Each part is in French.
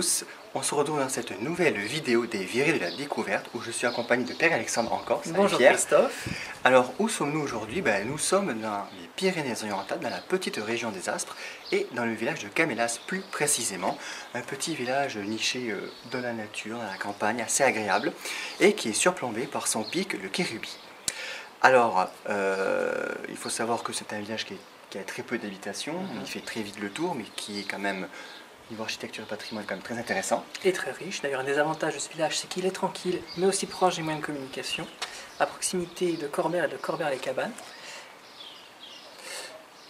tous, on se retrouve dans cette nouvelle vidéo des Virées de la Découverte où je suis accompagné de Père Alexandre encore. Bonjour Pierre. Christophe. Alors où sommes-nous aujourd'hui? Nous sommes dans les Pyrénées-Orientales, dans la petite région des Aspres et dans le village de Camélas plus précisément. Un petit village niché dans la nature, dans la campagne, assez agréable et qui est surplombé par son pic, le Kérubi. Alors, il faut savoir que c'est un village qui a très peu d'habitations, il fait très vite le tour, mais qui est quand même, niveau architecture et patrimoine, quand même très intéressant. Et très riche. D'ailleurs, un des avantages de ce village, c'est qu'il est tranquille, mais aussi proche des moyens de communication, à proximité de Corbère et de Corbère-les-Cabanes.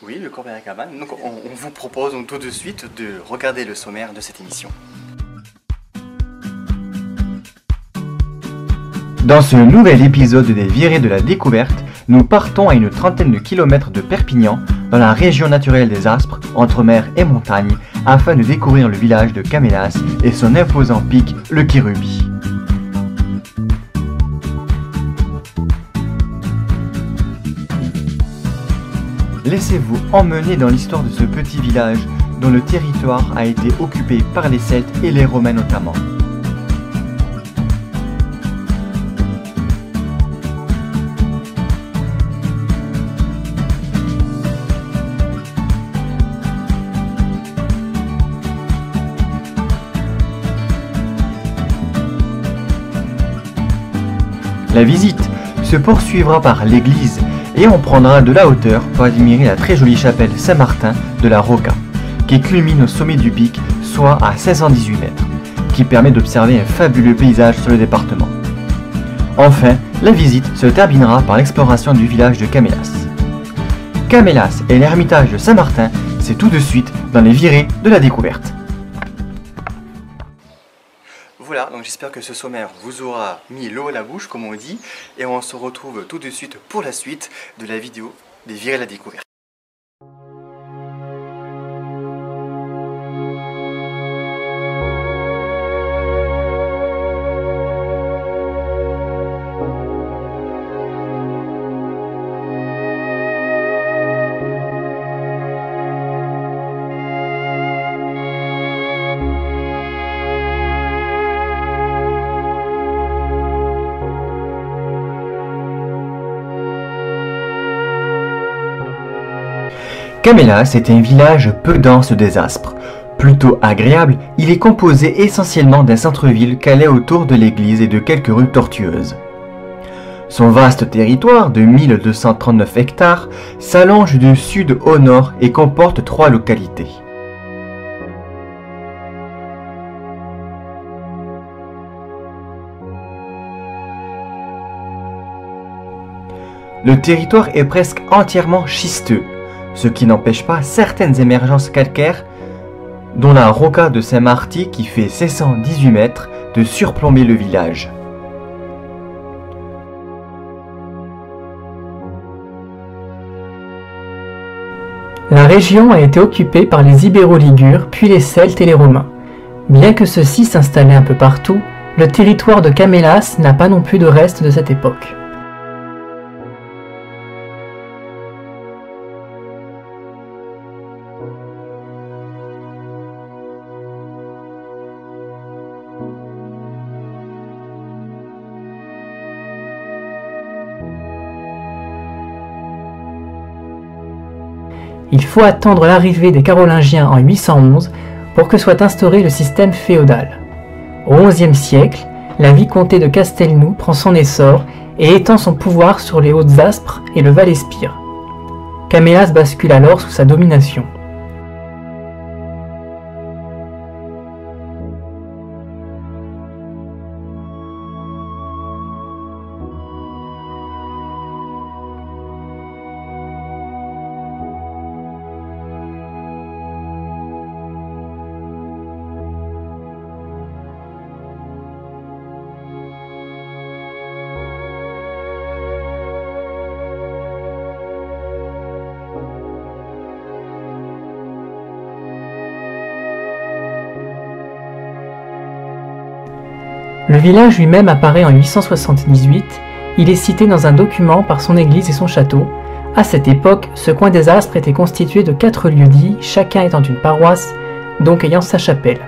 Oui, le Corbère-les-Cabanes. Donc, on vous propose donc, tout de suite de regarder le sommaire de cette émission. Dans ce nouvel épisode des Virées de la Découverte, nous partons à une trentaine de kilomètres de Perpignan, dans la région naturelle des Aspres, entre mer et montagne, afin de découvrir le village de Camélas et son imposant pic, le Kérubi. Laissez-vous emmener dans l'histoire de ce petit village, dont le territoire a été occupé par les Celtes et les Romains notamment. La visite se poursuivra par l'église et on prendra de la hauteur pour admirer la très jolie chapelle Saint-Martin de la Roca, qui culmine au sommet du pic, soit à 518 mètres, qui permet d'observer un fabuleux paysage sur le département. Enfin, la visite se terminera par l'exploration du village de Camélas. Camélas et l'ermitage de Saint-Martin, c'est tout de suite dans les Virées de la Découverte. Voilà, donc j'espère que ce sommaire vous aura mis l'eau à la bouche, comme on dit, et on se retrouve tout de suite pour la suite de la vidéo des Virées de la Découverte. Camélas est un village peu dense des Aspres. Plutôt agréable, il est composé essentiellement d'un centre-ville calé autour de l'église et de quelques rues tortueuses. Son vaste territoire de 1239 hectares s'allonge du sud au nord et comporte 3 localités. Le territoire est presque entièrement schisteux, ce qui n'empêche pas certaines émergences calcaires, dont la Roca de Saint-Marty qui fait 518 mètres, de surplomber le village. La région a été occupée par les Ibéro-Ligures, puis les Celtes et les Romains. Bien que ceux-ci s'installaient un peu partout, le territoire de Camélas n'a pas non plus de reste de cette époque. Il faut attendre l'arrivée des Carolingiens en 811 pour que soit instauré le système féodal. Au XIe siècle, la vicomté de Castelnou prend son essor et étend son pouvoir sur les Hautes-Aspres et le Val-Espire. Camélas bascule alors sous sa domination. Le village lui-même apparaît en 878, il est cité dans un document par son église et son château. À cette époque, ce coin des Aspres était constitué de 4 lieux-dits, chacun étant une paroisse, donc ayant sa chapelle.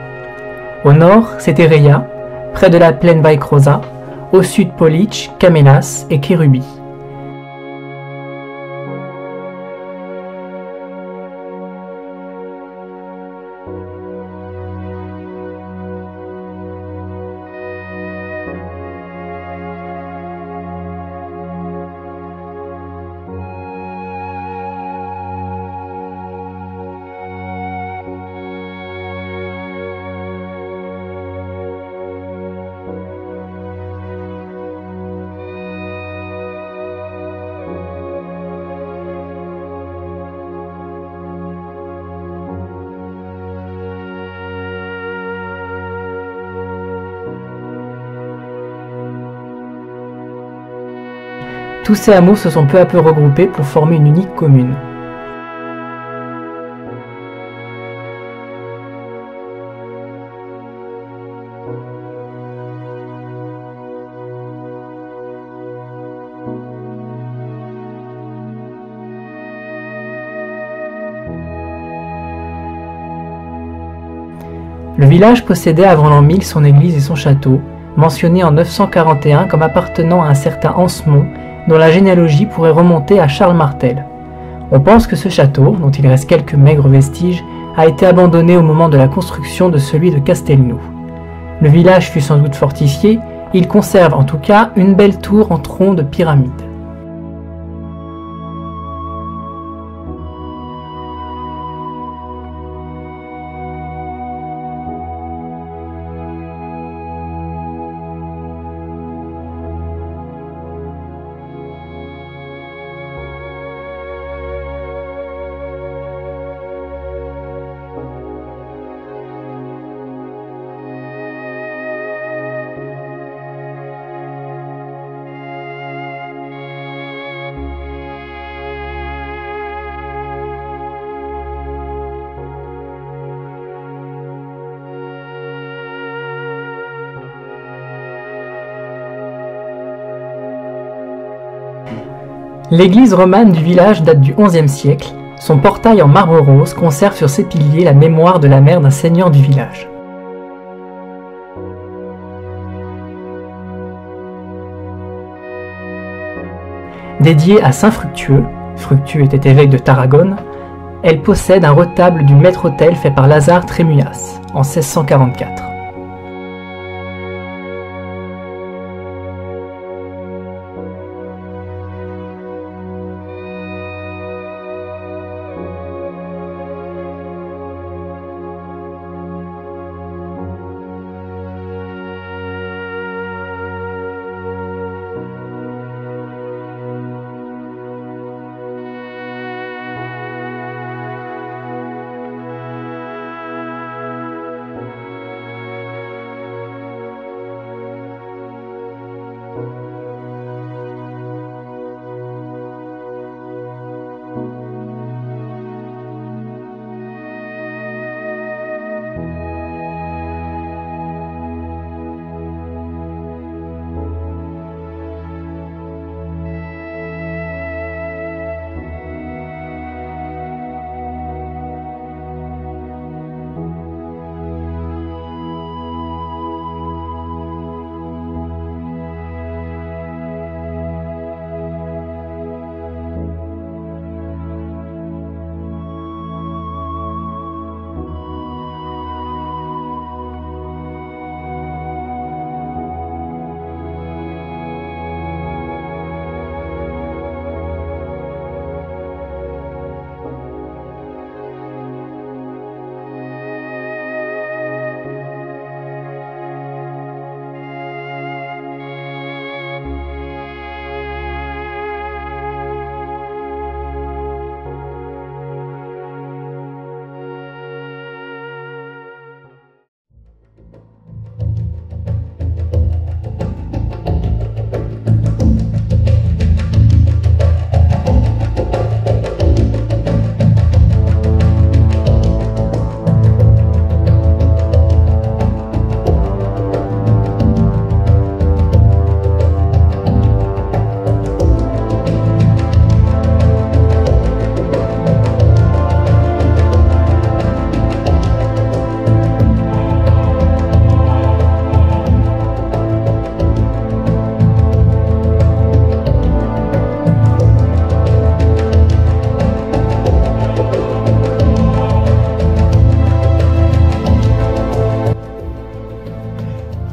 Au nord, c'était Reia, près de la plaine Vaikrosa, au sud Police, Camélas et Kérubi. Tous ces hameaux se sont peu à peu regroupés pour former une unique commune. Le village possédait avant l'an 1000 son église et son château, mentionné en 941 comme appartenant à un certain Ansemont, dont la généalogie pourrait remonter à Charles Martel. On pense que ce château, dont il reste quelques maigres vestiges, a été abandonné au moment de la construction de celui de Castelnou. Le village fut sans doute fortifié, il conserve en tout cas une belle tour en tronc de pyramide. L'église romane du village date du XIe siècle. Son portail en marbre rose conserve sur ses piliers la mémoire de la mère d'un seigneur du village. Dédiée à saint Fructueux, Fructueux était évêque de Tarragone, elle possède un retable du maître-autel fait par Lazare Trémullas en 1644.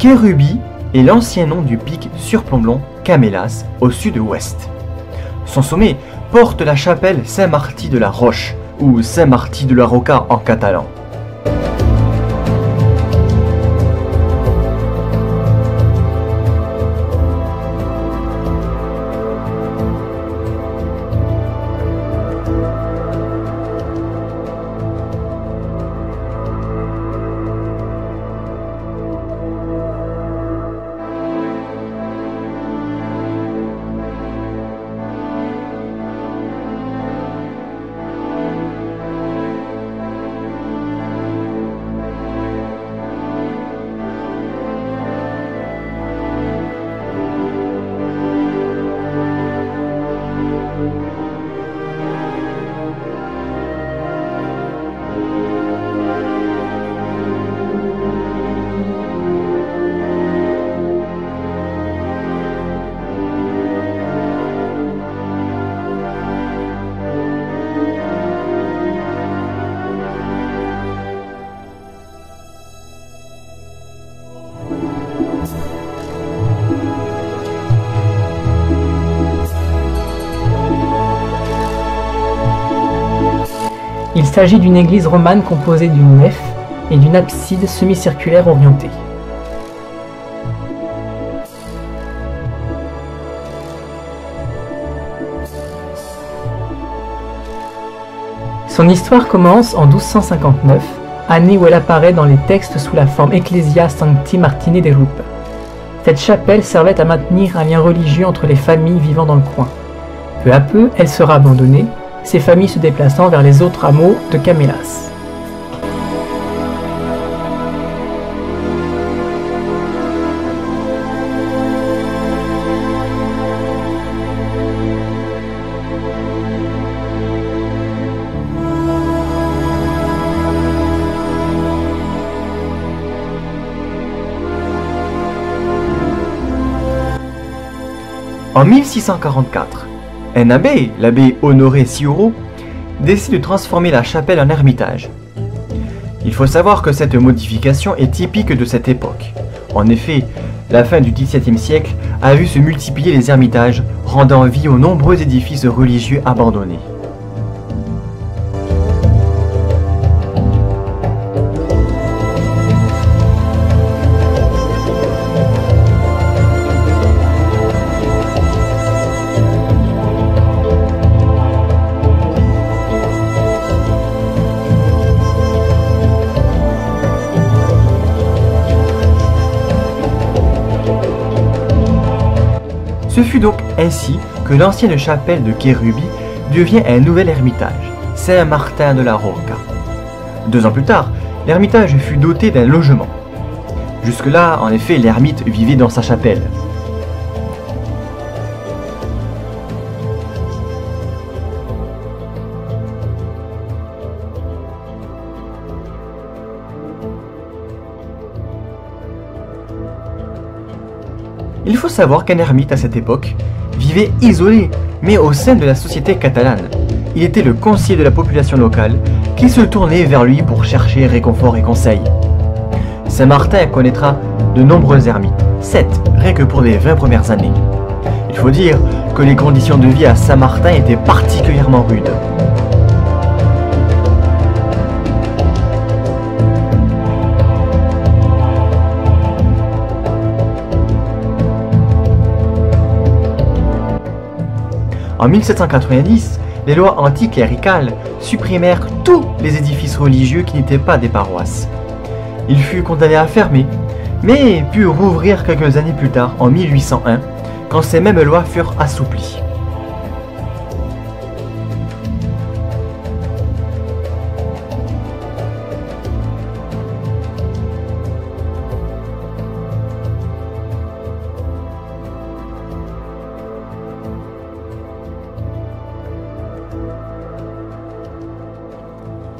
Kérubi est l'ancien nom du pic surplombant Camélas au sud-ouest. Son sommet porte la chapelle Saint-Martí de la Roche ou Saint-Martí de la Roca en catalan. Il s'agit d'une église romane composée d'une nef et d'une abside semi-circulaire orientée. Son histoire commence en 1259, année où elle apparaît dans les textes sous la forme Ecclesia Sancti Martini de Rupe. Cette chapelle servait à maintenir un lien religieux entre les familles vivant dans le coin. Peu à peu, elle sera abandonnée, ces familles se déplaçant vers les autres hameaux de Camélas. En 1644, un abbé, l'abbé Honoré Siuro, décide de transformer la chapelle en ermitage. Il faut savoir que cette modification est typique de cette époque. En effet, la fin du XVIIe siècle a vu se multiplier les ermitages, rendant vie aux nombreux édifices religieux abandonnés. Ce fut donc ainsi que l'ancienne chapelle de Kérubi devient un nouvel ermitage, Saint-Martin de la Roca. 2 ans plus tard, l'ermitage fut doté d'un logement. Jusque-là, en effet, l'ermite vivait dans sa chapelle. Il faut savoir qu'un ermite à cette époque vivait isolé, mais au sein de la société catalane. Il était le conseiller de la population locale qui se tournait vers lui pour chercher réconfort et conseil. Saint-Martin connaîtra de nombreux ermites, 7 rien que pour les 20 premières années. Il faut dire que les conditions de vie à Saint-Martin étaient particulièrement rudes. En 1790, les lois anticléricales supprimèrent tous les édifices religieux qui n'étaient pas des paroisses. Il fut condamné à fermer, mais put rouvrir quelques années plus tard, en 1801, quand ces mêmes lois furent assouplies.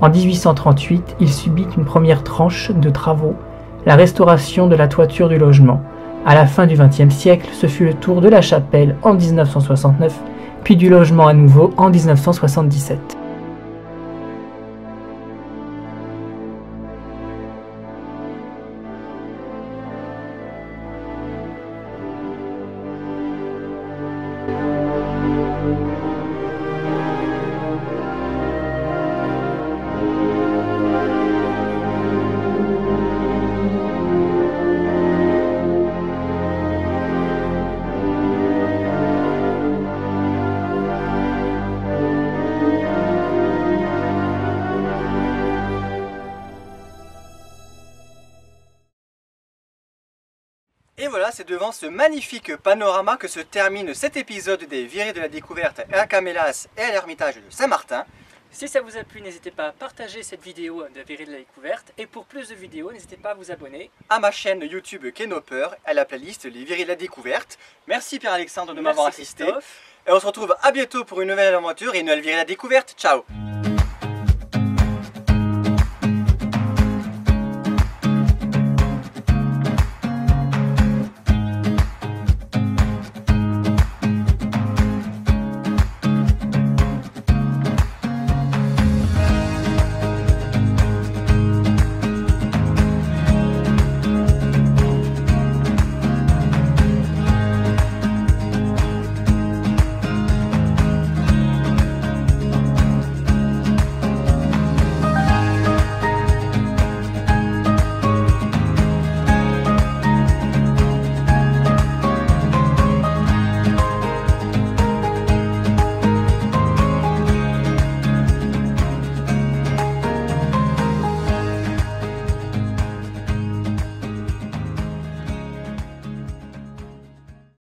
En 1838, il subit une première tranche de travaux, la restauration de la toiture du logement. À la fin du XXe siècle, ce fut le tour de la chapelle en 1969, puis du logement à nouveau en 1977. voilà, c'est devant ce magnifique panorama que se termine cet épisode des Virées de la Découverte à Camélas et à l'Ermitage de Saint-Martin. Si ça vous a plu, n'hésitez pas à partager cette vidéo de Virées de la Découverte. Et pour plus de vidéos, n'hésitez pas à vous abonner à ma chaîne YouTube Kenhopper, à la playlist Les Virées de la Découverte. Merci Pierre-Alexandre de m'avoir assisté. Christophe. Et on se retrouve à bientôt pour une nouvelle aventure et une nouvelle Virée de la Découverte. Ciao!